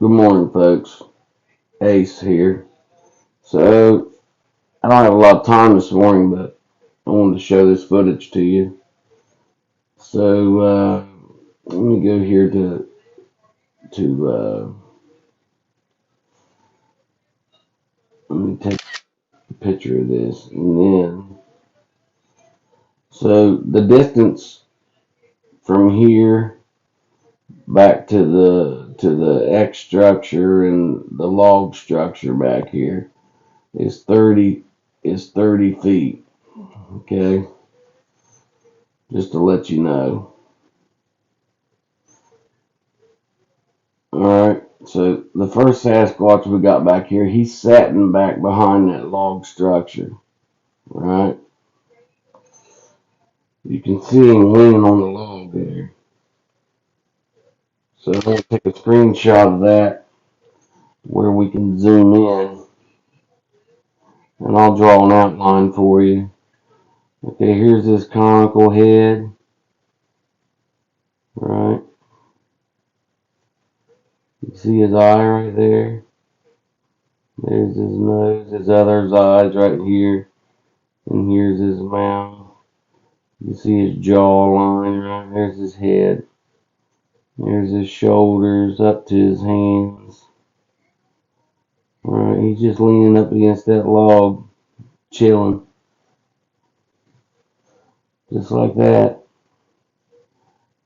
Good morning, folks. Ace here. So, I don't have a lot of time this morning, but I wanted to show this footage to you. So, let me go here to let me take a picture of this, and then, so the distance from here back to the X structure and the log structure back here is 30 feet. Okay, just to let you know. Alright, so the first Sasquatch we got back here, he's sitting back behind that log structure. Right? You can see him leaning on the log there. So I'm going to take a screenshot of that where we can zoom in. And I'll draw an outline for you. Okay, here's his conical head. Right? You see his eye right there. There's his nose, his other eyes right here. And here's his mouth. You see his jawline, right? There's his head. There's his shoulders up to his hands. Alright, he's just leaning up against that log, chilling. Just like that.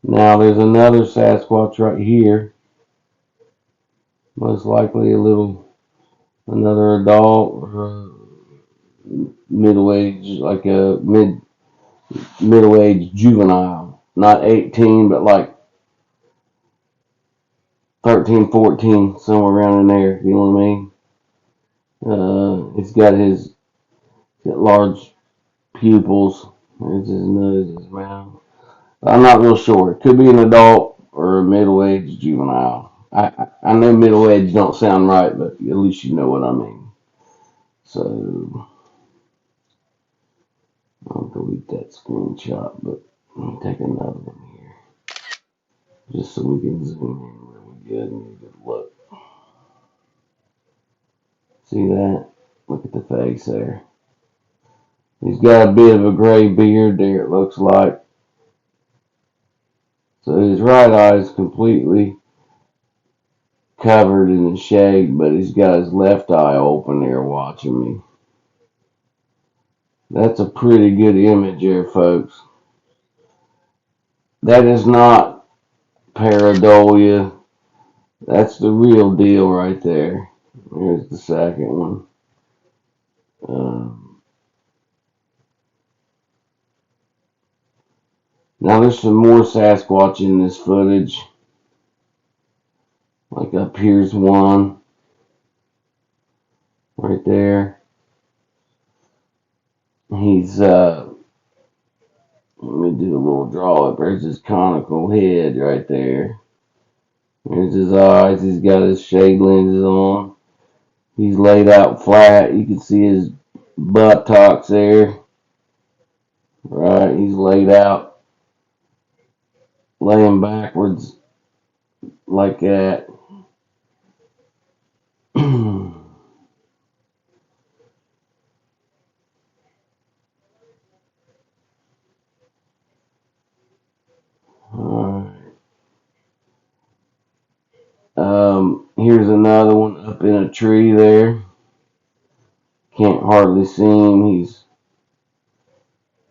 Now there's another Sasquatch right here. Most likely another adult or middle-aged, like a middle-aged juvenile. Not 18, but like 13, 14, somewhere around in there, you know what I mean? He's got large pupils. There's his nose, his mouth. I'm not real sure. It could be an adult or a middle-aged juvenile. I know middle-aged don't sound right, but at least you know what I mean. So, I'll delete that screenshot, but let me take another one here. Just so we can zoom in really good and get a good look. See that? Look at the face there. He's got a bit of a gray beard there, it looks like. So his right eye is completely covered in the shade, but he's got his left eye open there watching me. That's a pretty good image there, folks. That is not pareidolia. That's the real deal right there. Here's the second one. Now there's some more Sasquatch in this footage. Like up here's one. Right there. He's, let me do a little draw up. There's his conical head right there. There's his eyes. He's got his shade lenses on. He's laid out flat. You can see his buttocks there. Right, he's laid out, laying backwards like that. Alright. Here's another one up in a tree there. Can't hardly see him. He's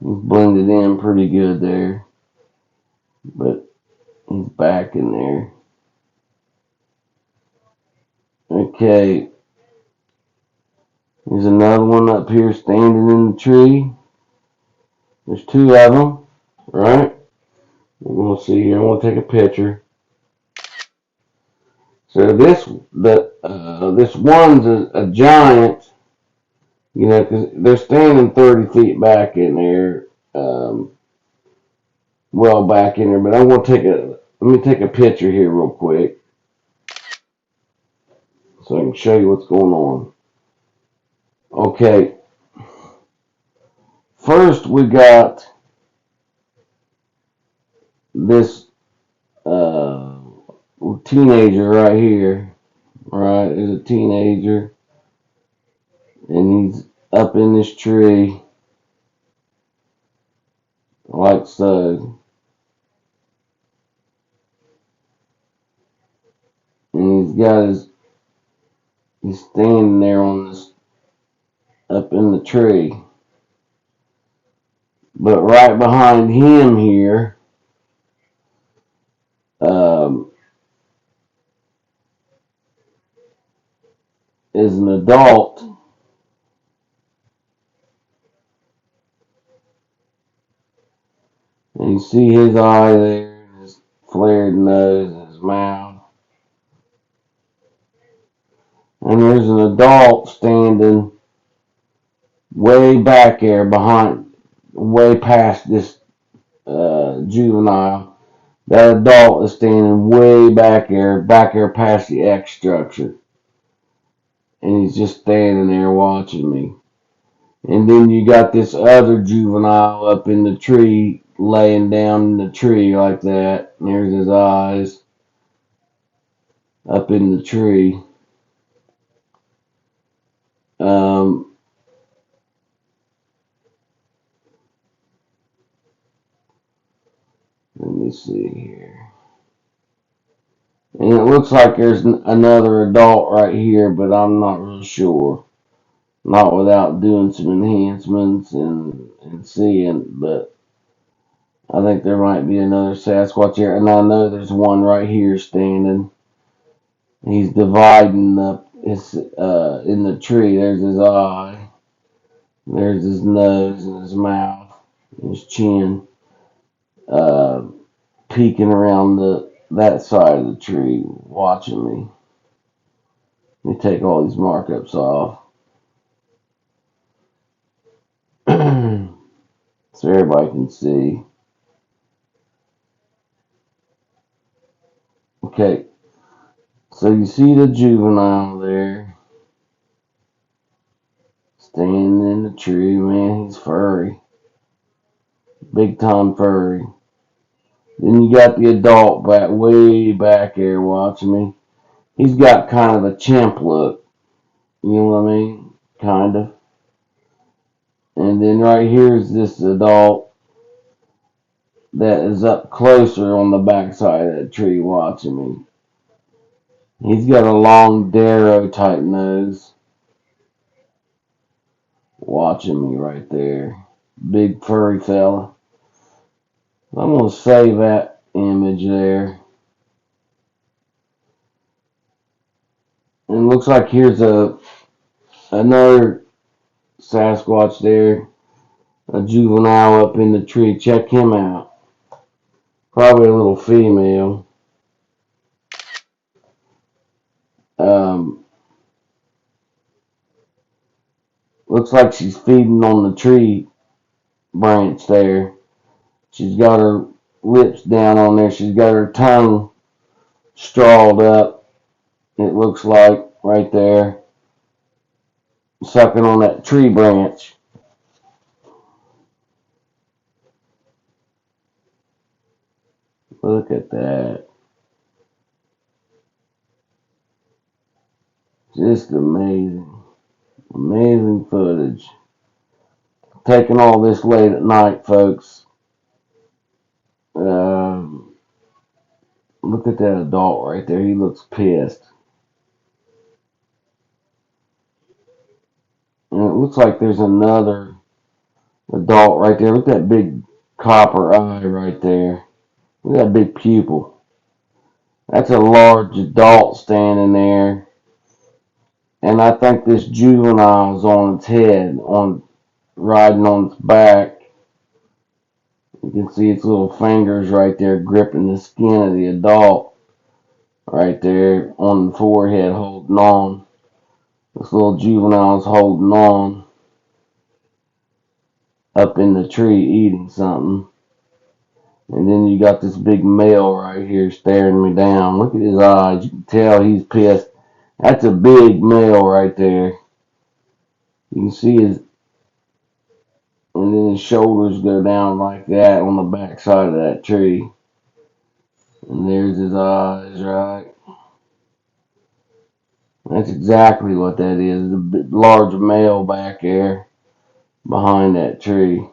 blended in pretty good there. But he's back in there. Okay. There's another one up here standing in the tree. There's two of them, right? We're going to see here. I'm going to take a picture. So this one's a giant, you know, because they're standing 30 feet back in there, well back in there. But I'm going to let me take a picture here real quick, so I can show you what's going on. Okay, first we got this teenager right here. right? There's a teenager, and he's up in this tree, like so. And he's standing there on this, up in the tree. But right behind him here, um, is an adult. And you see his eye there, his flared nose, and his mouth. And there's an adult standing way back there behind, way past this juvenile. That adult is standing way back there past the X structure. And he's just standing there watching me. And then you got this other juvenile up in the tree, laying down in the tree like that. And there's his eyes up in the tree. Um, Let me see here. And it looks like there's another adult right here, but I'm not real sure. Not without doing some enhancements and seeing, but I think there might be another Sasquatch here. And I know there's one right here standing. He's dividing up his in the tree. There's his eye. There's his nose and his mouth, and his chin, uh, peeking around that side of the tree, watching me. Let me take all these markups off so everybody can see. Okay, so you see the juvenile there, standing in the tree. Man, he's furry, big time furry. Then you got the adult way back there watching me. He's got kind of a chimp look, you know what I mean? Kind of. And then right here is this adult that is up closer on the backside of that tree watching me. He's got a long Darrow type nose watching me right there. Big furry fella. I'm going to save that image there. And it looks like here's another Sasquatch there. A juvenile up in the tree. Check him out. Probably a little female. Um, Looks like she's feeding on the tree branch there. She's got her lips down on there. She's got her tongue strawed up. It looks like right there. Sucking on that tree branch. Look at that. Just amazing. Amazing footage. Taking all this late at night, folks. Look at that adult right there. He looks pissed. And it looks like there's another adult right there. Look at that big copper eye right there. Look at that big pupil. That's a large adult standing there. And I think this juvenile's on its head, riding on its back. You can see its little fingers right there gripping the skin of the adult right there on the forehead, holding on. This little juvenile's holding on up in the tree eating something. And then you got this big male right here staring me down. Look at his eyes. You can tell he's pissed. That's a big male right there. You can see his, and then his shoulders go down like that on the back side of that tree. And there's his eyes, right? That's exactly what that is. The large male back there behind that tree.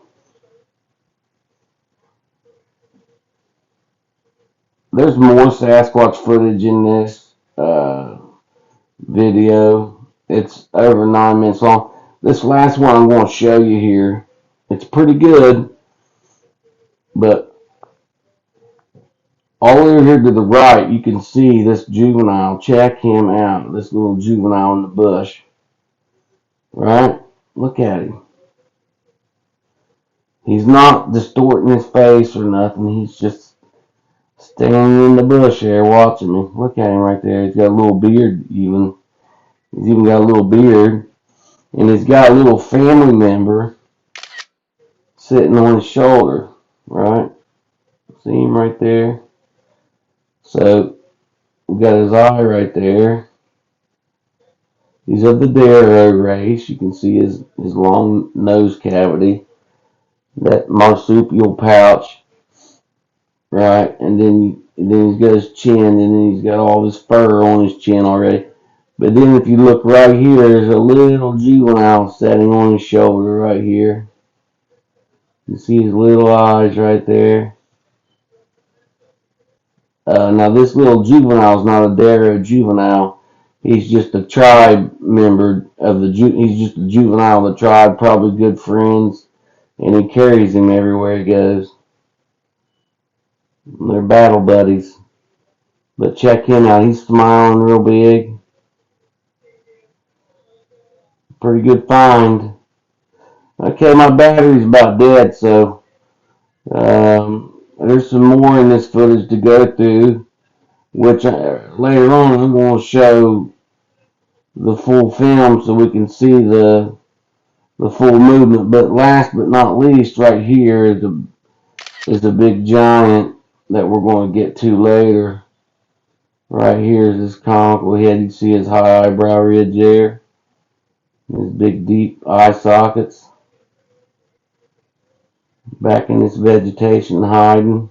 There's more Sasquatch footage in this video. It's over 9 minutes long. This last one I'm going to show you here, it's pretty good, but all over here to the right, you can see this juvenile. Check him out, this little juvenile in the bush. Right? Look at him. He's not distorting his face or nothing. He's just standing in the bush there watching me. Look at him right there. He's got a little beard even. He's even got a little beard. And he's got a little family member sitting on his shoulder. Right? See him right there? So, we got his eye right there. He's of the Darrow race. You can see his long nose cavity. That marsupial pouch. Right? And then he's got his chin, and then he's got all his fur on his chin already. But then if you look right here, there's a little juvenile sitting on his shoulder right here. You see his little eyes right there. Now this little juvenile is not a Darrow juvenile. He's just a tribe member of the he's just a juvenile of the tribe, probably good friends, and he carries him everywhere he goes. They're battle buddies. But check him out. He's smiling real big. Pretty good find. Okay, my battery's about dead, so there's some more in this footage to go through, which later on I'm going to show the full film so we can see the full movement. But last but not least, right here is a big giant that we're going to get to later. Right here is this comical head. You see his high eyebrow ridge there. His big deep eye sockets. Back in this vegetation hiding.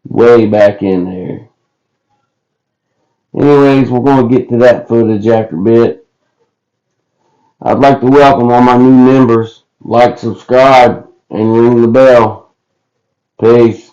Way back in there. Anyways, we're going to get to that footage after a bit. I'd like to welcome all my new members. Like, subscribe, and ring the bell. Peace.